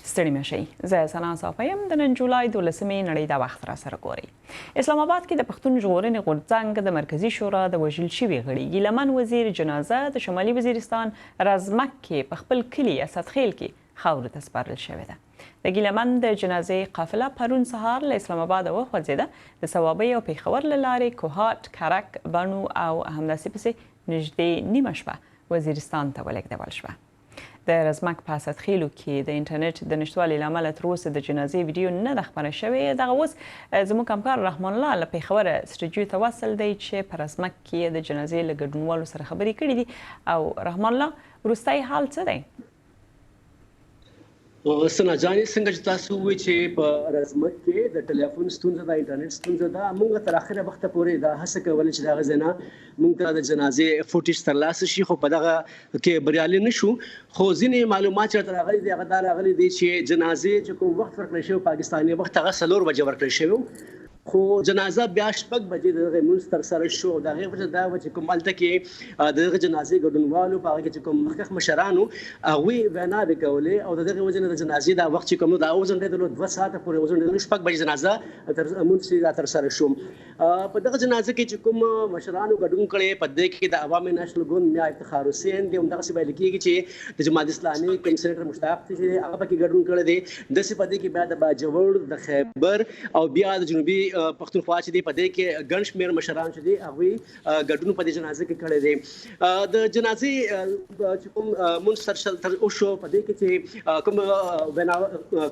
ستړي مشئ زه سنا صافی یم د نن جولای 12مې نړۍ دا وخت را سره ګوري. اسلام آباد کې د پښتون ژغورنې غورځنګ د مرکزي شورا د وژل شوي غړي ګیلمن وزیر جنازه د شمالي وزیرستان رزمک کې په خپل کلي اسدخیل کې خاورو ته سپارل شوې ده. د ګیلمن د جنازې قافله پرون سهار له اسلام آباد وخوځېده. د صوابۍ او پېښور له لارې کوهاټ، کرک، بڼو او همداسې پسې نږدې نیمه شپه وزیرستان ته ولېږدول شوه. د رزمک په اسدخیلو کې د انټرنیټ د نشتوالي له امله تر اوسه د جنازې ویډیو نه ده خپره شوې. دغه اوس زموږ همکار رحمان الله له پېښوره سټوډیو ته وصل دی چې په رزمک کې د جنازې له ګډونوالو سره خبرې کړې دي. او رحمان الله، وروستی حال څه دی؟ سنا جانې څنګه چې تاسو وایئ چې په رزمک کې د ټلیفون ستونزه ده، انټرنیټ ستونزه ده، موږ تر اخره وخته پورې دا هڅه کوله چې دغه ځای نه موږ ته د جنازې فوټیج ترلاسه شي، خو په دغه کې بریالي نه شو. خو ځینې معلومات چې راته راغلي دي هغه دا راغلي دي چې جنازې چې کوم وخت ورکړی شوی پاکستاني وخت هغه 4 بجې ورکړی شوی، خو جنازه بیا 6 بجې د لمونځ ترسره شو. د هغې وجه دا وه چې کوم هلته کې د دغه جنازې ګډونوالو په هغه کې چې کوم مخکښ مشرانو هغوی ویناوې کولې او د دغې وجې نه د جنازې دا وخت چې کوم دا وځنډېدلو 2 ساعته پورې وځنډېدلو. 6 بجې جنازه لمونځ چې ترسره شو. په دغه جنازه کې چې کوم مشرانو ګډون کړی په دې کې د عوامي نشل ګوند میا افتخار حسین دی، همدغسې ویل کېږي چې د جماعت اسلامي کمسینټر مشتاق چې هغه پکې ګډون کړی دی. داسې په دې کې بیا د باجوړ، د خیبر او بیا د جنوبي پښتونخوا چې دی په دې کې ګڼ شمېر مشران چې دي هغوی ګډون په دې جنازه کې کړی دی. د جنازې چې کوم مونځ تر وشو په دې کې چې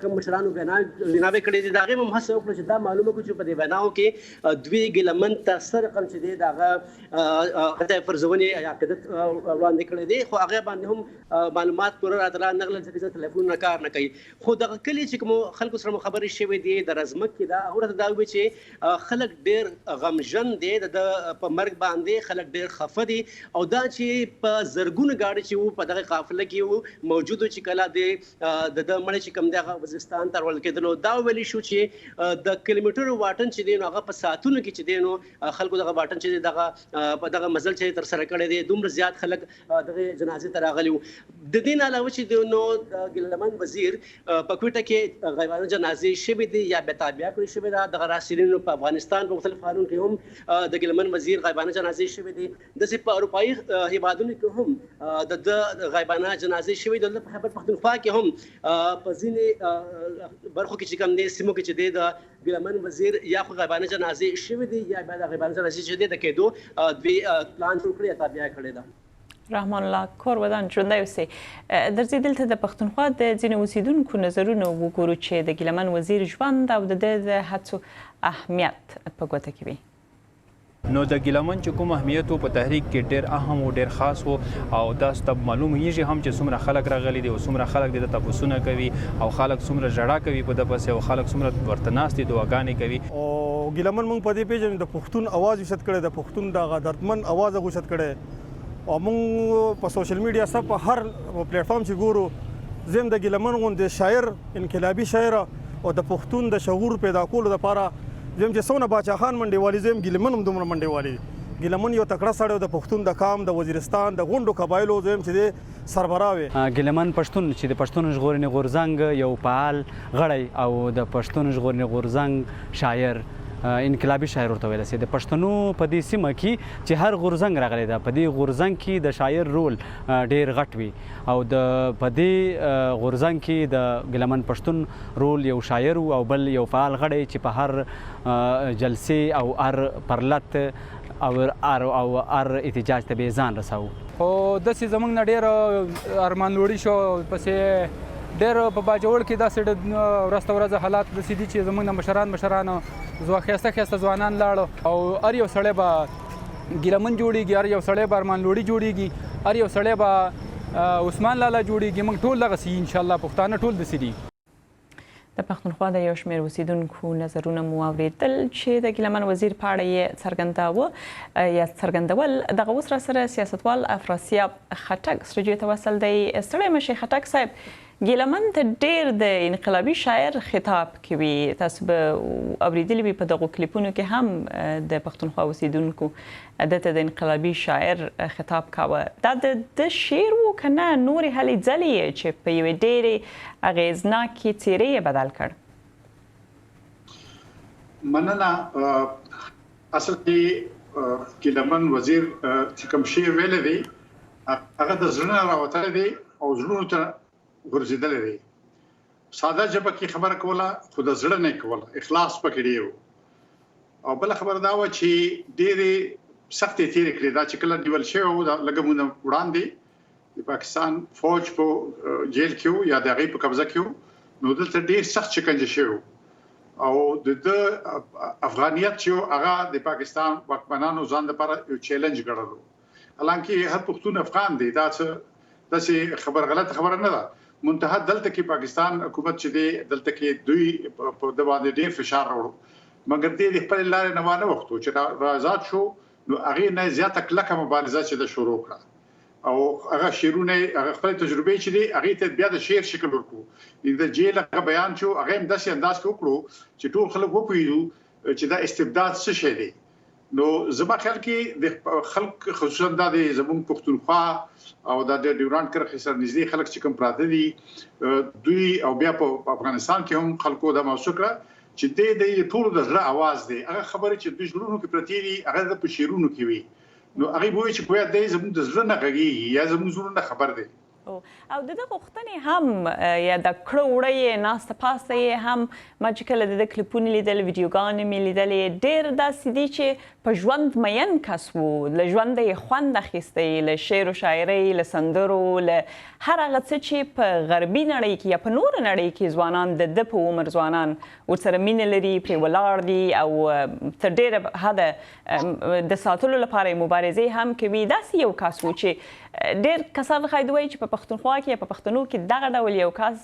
کوم مشرانو ویناوې کړې دي د هغې هم هڅه وکړه چې دا معلومه کړو چې په دې ویناو کې دوی ګیلمن ته سر رقم چې دی د هغه خطای فرضونې یا عقیدت وړاندې کړی دی، خو هغې باندې هم معلومات پوره راته را نغلل ځکه چې تلیفونونه کار نه کوي. خو دغه کلي چې کومو خلکو سره مو خبرې شوې دي د رزمک کې دا هغه راته دا ووایي چې خلک ډېر غمژن دي، د په مرګ باندې خلک ډېر خفه دي او دا چې په زرګونه ګاډي چې وو په دغه قافله کې وو موجود چې کله د مړی چې کوم دی هغه وزیرستان ته ورول کېدلو. دا ویلی شو چې د کیلومیټرو واټن چې دی نو هغه په ساعتونو کې چې دی نو خلکو دغه واټن چې دی دغه په دغه مزل چې ترسره کړی دی دومره زیات خلک دغه جنازې ته راغلي وو. د دې نه علاوه چې دی نو د ګیلمن وزیر په کوټه کې غیبانه جنازې شوې دي یا بېتابعه کړې شوې ده. دغه راسرینو په افغانستان په مختلف ښارونو کې هم د ګیلمن وزیر غیبانه جنازې شوې دي. داسې په اروپایي هېوادونو کې هم د غیبانه جنازې شوې دي. په خیبر پښتونخوا کې هم په ځینې برخو کې چې کوم دی سیمو کې چې دی د ګیلمن وزیر یا خو غیبانه جنازې شوې دي یا بیا د غیبانه جنازې چې دی د کېدو دوی پلان جوړ کړی یا تابعه کړې ده. رحمان الله، کور ودان ژوندی اوسئ. درځئ دلته د پښتونخوا د ځینو اوسیدونکو نظرونه وګورو چې د ګیلمن وزیر ژوند او د ده د هڅو اهمیت په ګوته کې وي. نو د ګیلمن چې کوم اهمیت و په تحریک کې ډېر اهم و ډېر خاص و او دا ستب معلومیږي هم چې څومره خلک راغلي دي او څومره خلک د تپوسونه کوي او خلک څومره ژړا کوي په ده پسې او خلک څومره ورته ناست دي دعاګانې کوي. او ګیلمن موږ په دې پېژنو د پښتون اواز اوچت کړی، د پښتون دغه دردمن اواز هغه اوچت کړی او موږ په سوشل میډیا سب په هر پلیټفارم چې ګورو زم د ګیلمن غوندې شاعر، انقلابي شاعر او د پښتون د شعور پیدا کولو لپاره زم چې څونه باچا خان منډې والي زم ګیلمن هم دومره منډې والي. ګیلمن یو تکړه سړی د پښتون د قام د وزیرستان د غونډو قبایلو زم چې دی سربراه وي. ګیلمن پښتون چې د پښتون ژغورنې غورځنګ یو فعال غړی او د پښتون ژغورنې غورځنګ شاعر، انقلابي شاعر ورته ویلی سي. د پښتنو په دې سیمه کې چې هر غورځنګ راغلی ده په دې غورځنګ کې د شاعر رول ډېر غټ وي او په دې غورځنګ کې د ګیلمن پښتون رول یو شاعر او بل یو فعال غړی چې په هر جلسې او هر پرلت او هر احتجاج ته به ځان رساو. خو داسې زموږ نه ډېر ارمان لوړي شو پسې ډېر په باجوړ کې داسې ورځ ورځ حالات داسې دي چې زموږ نه مشران ښایسته ځوانان لاړو او هر یو سړی به ګیلمن جوړېږي، هر یو سړی به ارمان لوړي جوړېږي، هر یو سړی به عثمان لالا جوړېږي. موږ ټول دغسې انشاءالله پښتانه ټول داسې دي. د پښتونخوا د یو شمېر اوسیدونکو نظرونه مو واورېدل چې د ګیلمن وزیر په اړه یې څرګنداوه یا څرګندول. دغه اوس راسره سیاستوال افراسیاب خټک سټوډیو ته وصل دی. ستړی مشئ خټک صاحب، ګیلمن ته ډېر د انقلابي شاعر خطاب کوي. تاسو به اوریدلی وي په دغو کلیپونو کې هم د پښتونخوا اوسیدونکو دته د انقلابي شاعر خطاب کاوه. دا د شعر و که نه نورې هلې ځلې چې په یوې ډېرې اغېزناکې څېرې یې بدل کړ؟ مننه. اصل کې ګیلمن وزیر چې کوم شعر ویلی دی هغه د زړه نه راوتلی دی او زړونو ته ګرځېدلی دی. ساده ژبه کې خبره کوله خو د زړه نه کوله، اخلاص پکې ډېر و. او بله خبره دا وه چې ډېرې سختې تېرې کړې. دا چې کله نیول شوی و لږه مونه وړاندې د پاکستان فوج په جیل کې و یا د هغې په قبضه کې و، نو دلته ډېر سخت شکنجه شوی و او د افغانیت چې هغه د پاکستان واکمنانو ځان لپاره یو چیلنج ګڼلو. حالانکه هر پښتون افغان دی، دا څه خبر غلط خبره نه ده. منتها دلته کې پاکستان حکومت چې دی دلته کې دوی په د باندې ډېر فشار راوړو، مګر دې د خپل لارې نه وانه وختو چې آزاد شو نو هغې نه زیاته کلکه مبارزه چې د شروع کړه او هغه شعرونه هغه خپل تجربې چې دی هغې ته بیا د شعر شکل ورکړو. د جیل هغه بیان شو هغه هم داسې انداز کې وکړو چې ټول خلک وپوهېدو چې دا استبداد څه شی دی. نو زما خیال کې د خلک خصوصا دا د زموږ پښتونخوا او د ډیورانډ کرښې سره نږدې خلک چې کوم پراته دي دوی او بیا په افغانستان کې هم خلکو دا محسوس کړه چې د ټولو د زړه اواز دی. هغه خبرې چې دوی زړونو کې پرتې دي هغه په شعرونو کې وي. نو هغې به وایي چې ګویا دی زموږ د زړه نه غږېږي یا زموږ زړونو نه خبر دی. او د دغه غوښتنې هم یا د کړه وړه یې ناسته پاسته یې هم ما چې کله د ده کلیپونه لیدل ویډیوګانې مې لیدلې ډېر داسې دي چې په ژوند مین کس و، له ژونده یې خوند اخیستی، له شعر و شاعرۍ، له سندرو، له هر هغه څه چې په غربي نړۍ کې یا په نوره نړۍ کې ځوانان د ده په عمر ځوانان ورسره مینه لري، پرې ولاړ دي او تر ډېره حده د ساتلو لپاره یې مبارزې هم کوي. داسې یو کس و چې ډېر کسان ښایي وایي چې په پښتونخوا کې یا په پښتنو کې دغه ډول یو کس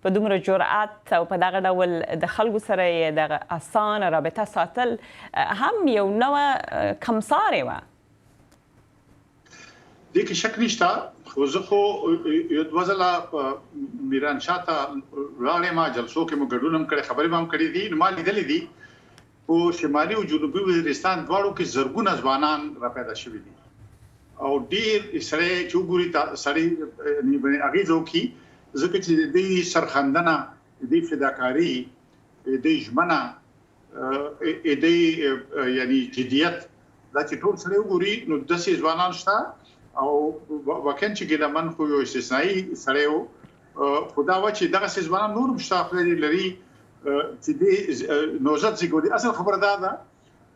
په دومره جرأت او په دغه ډول د خلکو سره یې دغه اسانه رابطه ساتل هم یو نوه کمسارې وه. دې کې شک نشته، خو زه خو یو دوه ځله میرانشاه ته ولاړم، جلسو کې مو ګډون هم کړی، خبرې به هم کړې دي. نو ما لیدلې دي په شمالي او جنوبي وزیرستان دواړو کې زرګونه ځوانان راپیدا شوي دي او ډېر سړی چې وګوري سړی اغېزه وکړي ځکه چې د دې سرښندنه، د دې فداکاري، د دې ژمنه، د دې یعنی جدیت دا چې ټول سړی وګوري نو داسې ځوانان شته. او واقعا چې ګیلمن خو یو استثنایي سړی و، خو دا وه چې دغسې ځوانان نور هم شته خدای دې لري چې دې نوزاد زېږولي. اصل خبره دا ده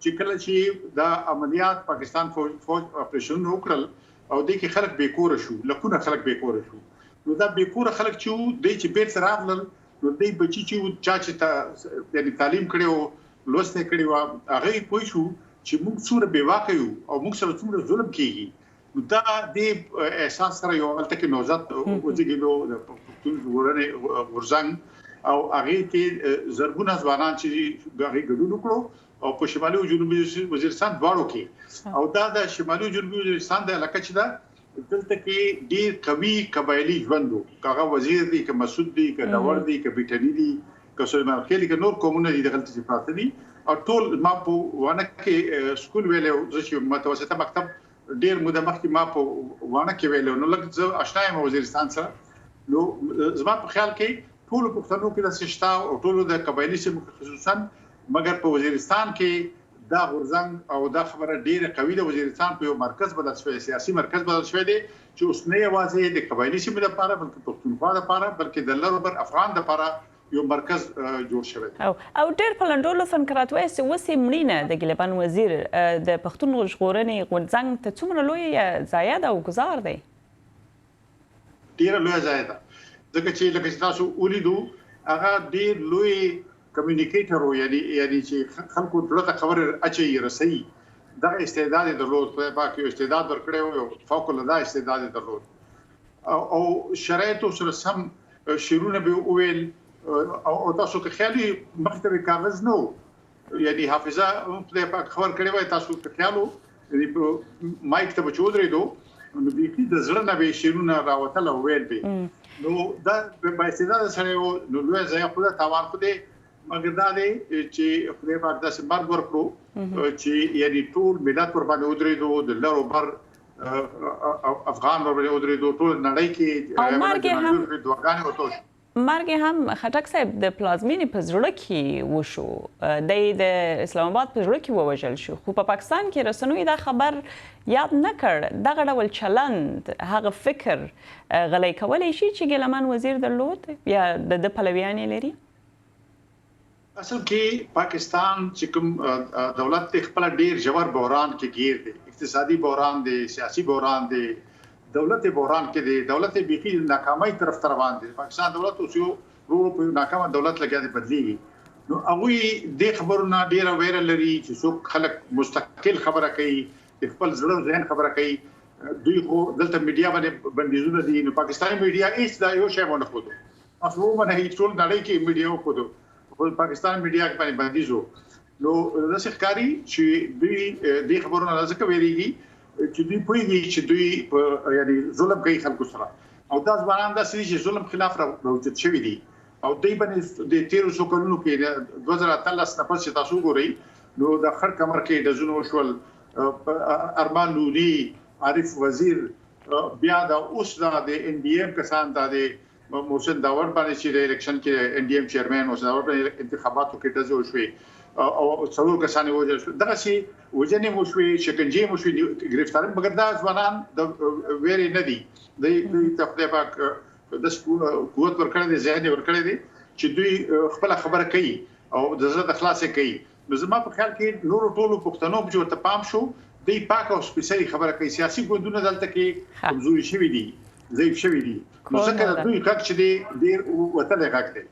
چې کله چې دا عملیات پاکستان فوج اپریشنونه وکړل او دې کې خلک بېکوره شو، لکونه خلک بېکوره شو. نو دا بېکوره خلک چې وو دوی چې بیرته راغلل نو دوی بچي چې وو چا چې یعنې تعلیم کړی و، لوست یې کړې وه، هغه یې پوه شو چې موږ څومره بېواکه یو او موږ سره څومره ظلم کېږي. نو دا دې احساس سره یو هلته کې نوزاد وزېږېدو د پښتون ژغورنې غورځنګ او هغې کې زرګونه ځوانان چې د هغې ګډون وکړو او په شمالي او جنوبي وزیرستان دواړو کې. او دا د شمالي او جنوبي وزیرستان د علاقه چې ده دلته کې ډېر قوي قبایلي ژوند و، که هغه وزیر دی، که مسعود دی، که ډور دی، که بیټني دي، که سلیمان خېل، که نور قومونه دي دغلته چې پراته دي. او ټول ما په وانه کې سکول ویلی و، زه چې متوسطه مکتب ډېر موده مخکې ما په وانه کې ویلی و، نو لږ زه اشنا یم وزیرستان سره. نو زما په خیال کې ټولو پښتنو کې داسې شته او ټولو د قبایلي سیمو خصوصا، مګر په وزیرستان کې دا غورځنګ او دا خبره ډیره قوي ده. وزیرستان په یو مرکز بدل شوی، سیاسي مرکز بدل شوی دی چې اوس نه یوازې د قبایلي سیمو لپاره بلکې پښتونخوا لپاره بلکې د لر افغان لپاره یو مرکز جوړ شوی دی. او ډېر په لنډولو فنکرات وایي چې اوس یې مړینه د ګیلبن وزیر د پښتون ژغورنې غورځنګ ته څومره لوی ضایعه ده او ګزار دی؟ ډېره لویه ضایعه ده ځکه چې لکه چې تاسو ولیدو هغه ډېر لوی کمیونیکیټر و، یعنی چې خلکو زړه ته خبرې اچوي، رسوي. دغه استعداد یې درلود، خدای پاک یو استعداد ورکړی و، یو فوق العاده استعداد یې درلود او شرایطو سره سم شعرونه به وویل. او تاسو که خیال وي مخکې ته کاغذ نه و، یعنی حافظه خدای پاک خبر کړی وای، تاسو که خیال و مایک ته به چې ودرېدو نو بیخي د زړه نه به یې شعرونه راوتل او ویل به نو دا په استعداد سره یو نو لوی ځای خو دا تاوان خو دی مګر دا دی چې خدای پاک داسې مرګ ورکړو چې یعنی ټول ملت ور باندې ودرېدو د لرو بر افغان ور باندې ودرېدو ټول نړۍ کې دعاګانې وته مرګ هم خټک صاحب د پلازمینې په زړه کې وشو د اسلام آباد په زړه کې ووژل شو خو په پاکستان کې رسنوي دا خبر یاد نه کړ دغه ډول چلند هغه فکر غلی کولی شي چې ګیلمن وزیر درلود یا د پلویان یې لري اصل کې پاکستان چې کوم دولت خپل ډیر ژور بحران کې گیر دی اقتصادي بحران دی سیاسي بحران دی دولت بحران کې دی دولت بيخي ناکامۍ طرف روان دی پاکستان دولت اوس یو په ناکامه دولت لګیا دی بدلیږي نو هغه د خبرونه ډیر ویره لري چې څوک خلک مستقل خبره کوي خپل زړه ذهن خبره کوي دوی خو دلته میډیا باندې بندیزونه دي نو پاکستاني میډیا هیڅ دا یو شی باندې خو اصلو باندې هیڅ ټول نړۍ کې میډیا خو خو پاکستان میډیا باندې بندیزو نو د سرکاري چې دوی د خبرونو ځکه ویریږي چې دوی پوهیږي چې دوی یعنی ظلم کوي خلکو سره او دا ځوانان د سړي چې ظلم خلاف راوځي شوی دي او دوی باندې د 1300 کلونو کې 2013 نه پس چې تاسو ګورئ نو د خړ کمر کې د زونو شول ارمان نوري عارف وزیر بیا د اوس د ان ډي ایم کسان د محسن داور باندې چې د الیکشن کې ان ډي ایم چیرمن محسن داور په انتخاباتو کې د زو شوي او څلور کسان وژل شو دغه شي وجنې مو شوي شکنجه مو شوي گرفتار مګر دا ځوانان د ویری نه دي د تخته پاک د قوت ورکړې دي ذهن ورکړې دي چې دوی خپل خبره کوي او د زړه خلاصې کوي نو زما په خیال کې نور ټولو پښتنو چې ورته پام شو دی پاک او سپیشلی خبره کوي سیاسي ګوندونه دلته کې کمزوري شوي دي ضعیف شوي دي نو څنګه دوی کاک چې دی ډیر وته لګاک دي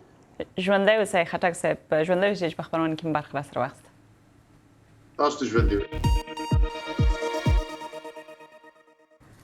ژوندۍ اوسئ خټک صاحب ژوندۍ اوسئ چې په خبرونه کې برخه سره واخیسته تاسو ژوندۍ